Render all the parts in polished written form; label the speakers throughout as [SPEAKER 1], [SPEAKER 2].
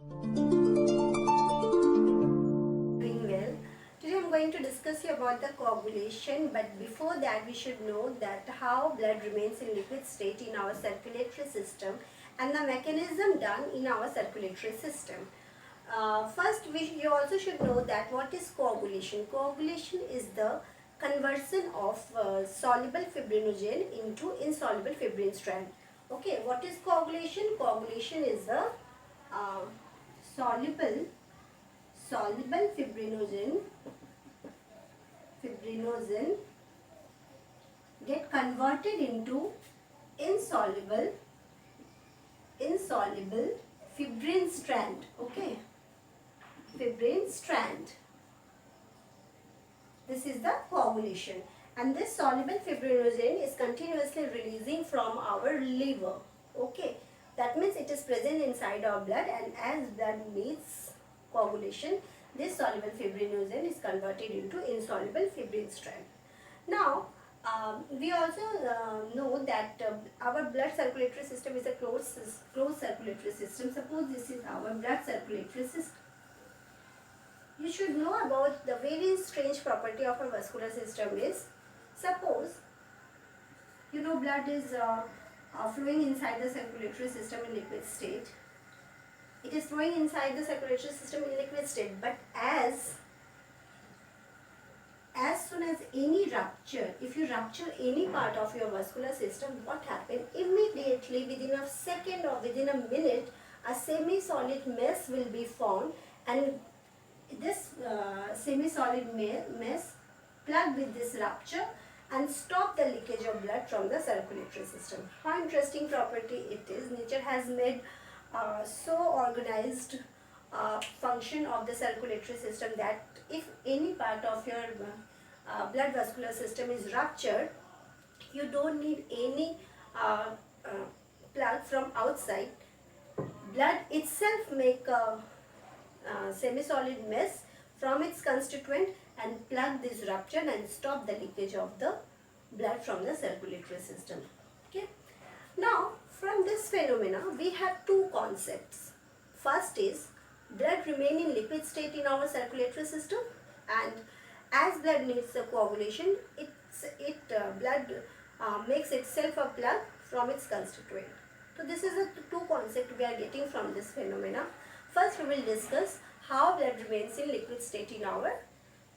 [SPEAKER 1] Doing well. Today I'm going to discuss you about the coagulation, but before that we should know that how blood remains in liquid state in our circulatory system and the mechanism done in our circulatory system. First, you also should know that what is coagulation. Coagulation is the conversion of soluble fibrinogen into insoluble fibrin strand. Okay, what is coagulation? Coagulation is a uh, soluble fibrinogen get converted into insoluble fibrin strand. Okay, fibrin strand. This is the coagulation, and this soluble fibrinogen is continuously releasing from our liver. Okay, that means it is present inside our blood, and as blood needs coagulation, this soluble fibrinogen is converted into insoluble fibrin strand. Now, we also know that our blood circulatory system is a closed circulatory system. Suppose this is our blood circulatory system. You should know about the very strange property of a vascular system is, suppose blood is flowing inside the circulatory system in liquid state. It is flowing inside the circulatory system in liquid state, but as soon as any rupture, if you rupture any part of your vascular system, what happens? Immediately within a second or within a minute, a semi-solid mass will be formed, and this semi-solid mass plug with this rupture and stop the leakage of blood from the circulatory system. How interesting property it is. Nature has made so organized function of the circulatory system that if any part of your blood vascular system is ruptured, you don't need any plug from outside. Blood itself make a semi-solid mass from its constituent and plug this rupture and stop the leakage of the blood from the circulatory system. Okay. Now, from this phenomena, we have two concepts. First is blood remain in liquid state in our circulatory system, and as blood needs the coagulation, blood makes itself a plug from its constituent. So this is the two concepts we are getting from this phenomena. First, we will discuss how blood remains in liquid state in our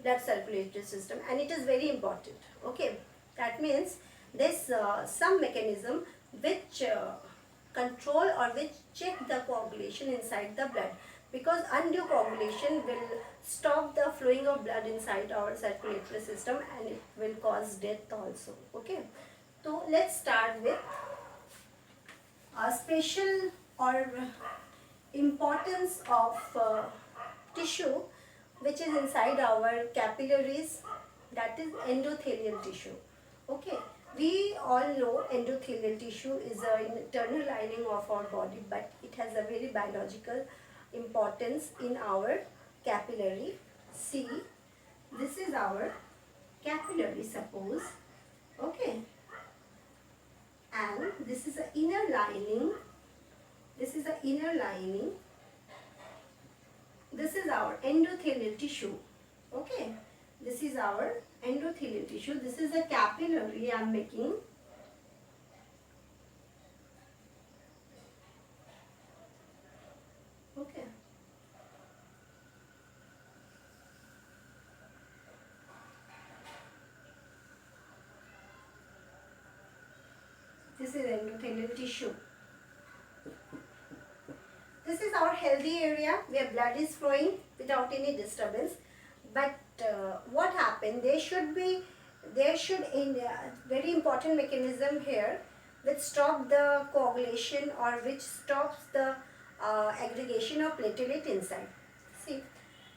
[SPEAKER 1] blood circulatory system, and it is very important. Okay, that means there's some mechanism which control or which check the coagulation inside the blood, because undue coagulation will stop the flowing of blood inside our circulatory system and it will cause death also. Okay, so let's start with a special or importance of tissue which is inside our capillaries, that is endothelial tissue. Okay, we all know endothelial tissue is an internal lining of our body, but it has a very biological importance in our capillary. See, this is our capillary, suppose. Okay, and this is the inner lining. This is the inner lining. This is our endothelial tissue. Okay, this is our endothelial tissue. This is a capillary I am making. Okay, this is endothelial tissue. This is our healthy area where blood is flowing without any disturbance. But what happened? There should in very important mechanism here which stop the coagulation or which stops the aggregation of platelet inside. See,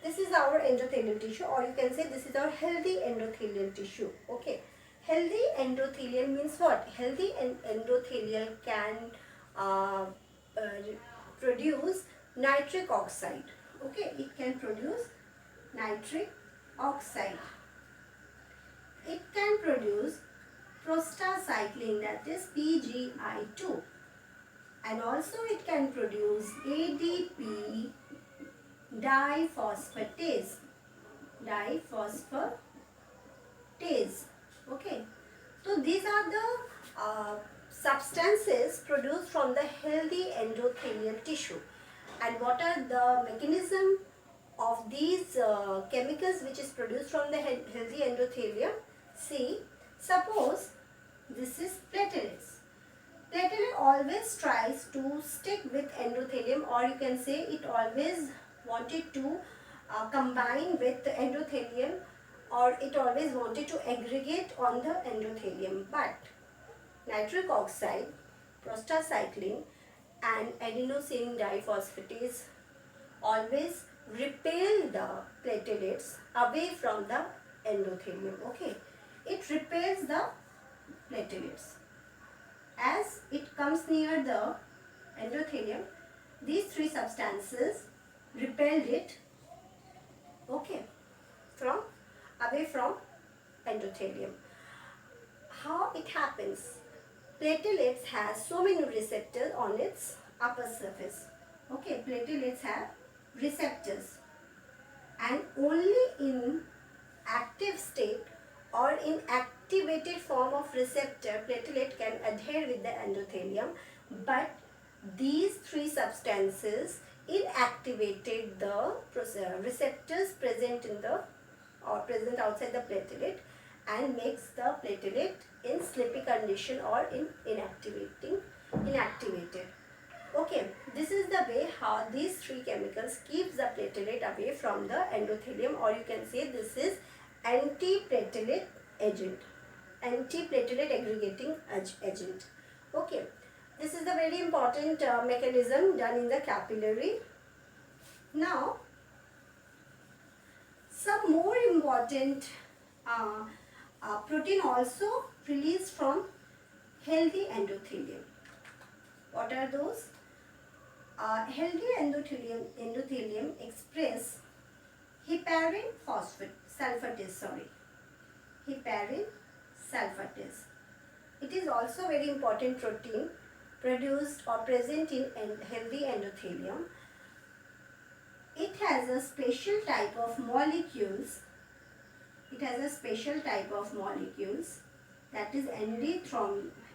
[SPEAKER 1] this is our endothelial tissue, or you can say this is our healthy endothelial tissue. Okay, healthy endothelial means what? Healthy endothelial can produce nitric oxide. Okay, it can produce nitric oxide. It can produce prostacyclin, that is PGI2, and also it can produce ADP diphosphatase. Okay, so these are the substances produced from the healthy endothelial tissue. And what are the mechanism of these chemicals which is produced from the healthy endothelium? See, suppose this is platelets. Platelet always tries to stick with endothelium, or you can say it always wanted to combine with the endothelium, or it always wanted to aggregate on the endothelium. But nitric oxide, prostacyclin and adenosine diphosphatase always repel the platelets away from the endothelium. Okay, it repels the platelets. As it comes near the endothelium, these three substances repelled it, okay, from away from endothelium. How it happens? Platelets has so many receptors on its upper surface. Okay, platelets have receptors, and only in active state or in activated form of receptor, platelet can adhere with the endothelium, but these three substances inactivated the receptors present in the or present outside the platelet and makes the platelet in sleepy condition or in inactivated. Okay, this is the way how these three chemicals keeps the platelet away from the endothelium, or you can say this is anti-platelet agent, anti-platelet aggregating agent. Okay, this is the very important mechanism done in the capillary. Now, some more important protein also released from healthy endothelium. What are those? Healthy endothelium express heparin sulfatase. Heparin sulfatase. It is also very important protein produced or present in healthy endothelium. It has a special type of molecules. That is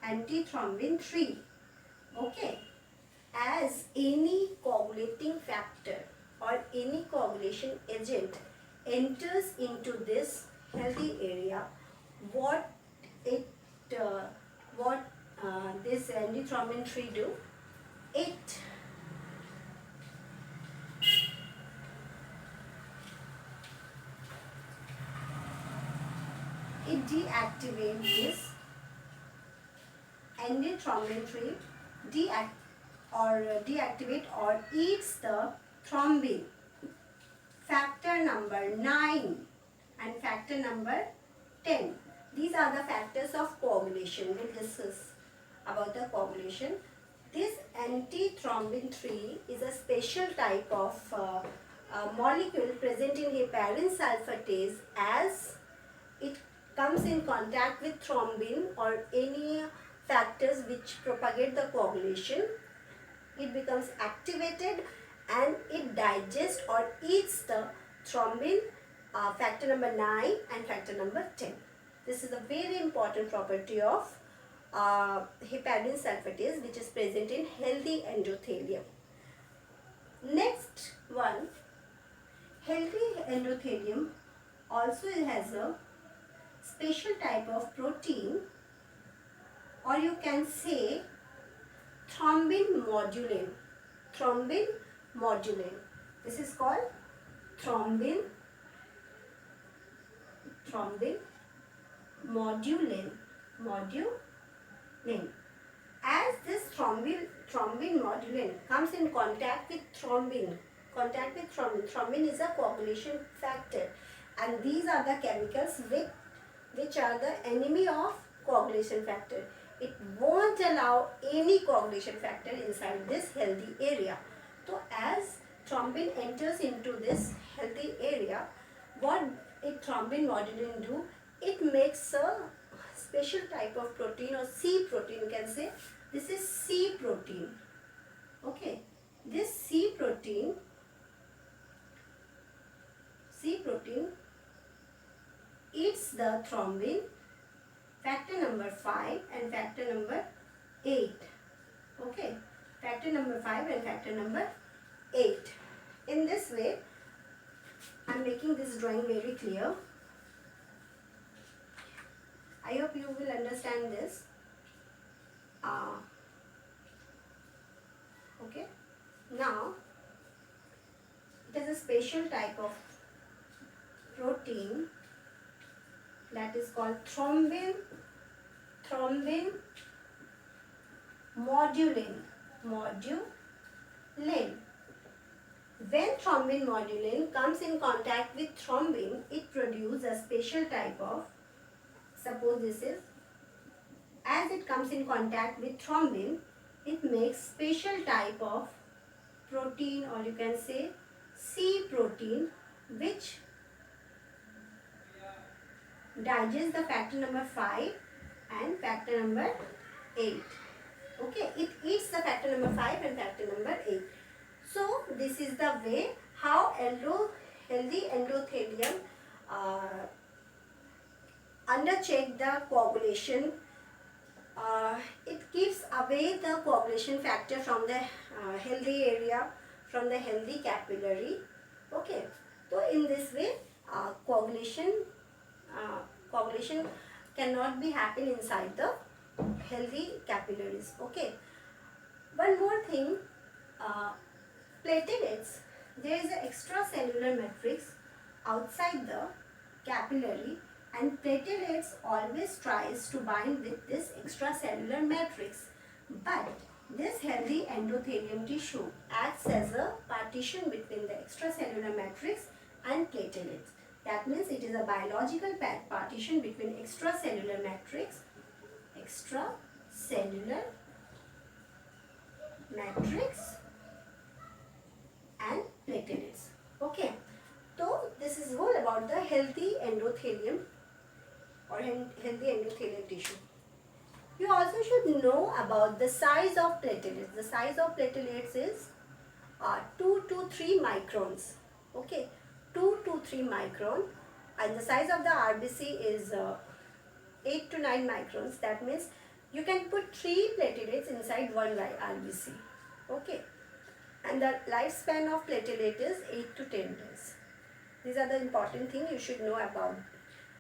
[SPEAKER 1] antithrombin 3. Okay. As any coagulating factor or any coagulation agent enters into this healthy area, what this antithrombin 3 do? It deactivates this antithrombin 3 deactivate or eats the thrombin factor number 9 and factor number 10. These are the factors of coagulation. We'll discuss about the coagulation. This antithrombin 3 is a special type of molecule present in heparin sulfatase. As it comes in contact with thrombin or any factors which propagate the coagulation, it becomes activated and it digests or eats the thrombin factor number 9 and factor number 10. This is a very important property of heparin sulfatase which is present in healthy endothelium. Next one, healthy endothelium also has a special type of protein, or you can say thrombin modulin. This is called thrombin modulin. As this thrombin modulin comes in contact with thrombin, thrombin is a coagulation factor, and these are the chemicals which are the enemy of coagulation factor. It won't allow any coagulation factor inside this healthy area. So as thrombin enters into this healthy area, what thrombin modulin do? It makes a special type of protein or C protein, you can say. This is C protein. Okay, this C protein eats the thrombin, factor number 5 and factor number 8. Okay, factor number 5 and factor number 8. In this way, I am making this drawing very clear. I hope you will understand this. Okay, now it is a special type of protein that is called thrombin modulin. When thrombin modulin comes in contact with thrombin, it produces a special type of, suppose this is, as it comes in contact with thrombin, it makes special type of protein, or you can say C protein, which digests the factor number 5 and factor number 8. Okay, it eats the factor number 5 and factor number 8. So this is the way how healthy endothelium undercheck the coagulation. It keeps away the coagulation factor from the healthy area, from the healthy capillary. Okay, so in this way coagulation cannot be happen inside the healthy capillaries. Okay, one more thing, platelets, there is an extracellular matrix outside the capillary, and platelets always tries to bind with this extracellular matrix, but this healthy endothelium tissue acts as a partition between the extracellular matrix and platelets. That means it is a biological partition between extracellular matrix and platelets. Okay, so this is all about the healthy endothelium or healthy endothelial tissue. You also should know about the size of platelets. The size of platelets is 2 to 3 microns. Okay, 2 to 3 micron, and the size of the RBC is 8 to 9 microns. That means you can put 3 platelets inside one RBC. Okay, and the lifespan of platelet is 8 to 10 days. These are the important things you should know about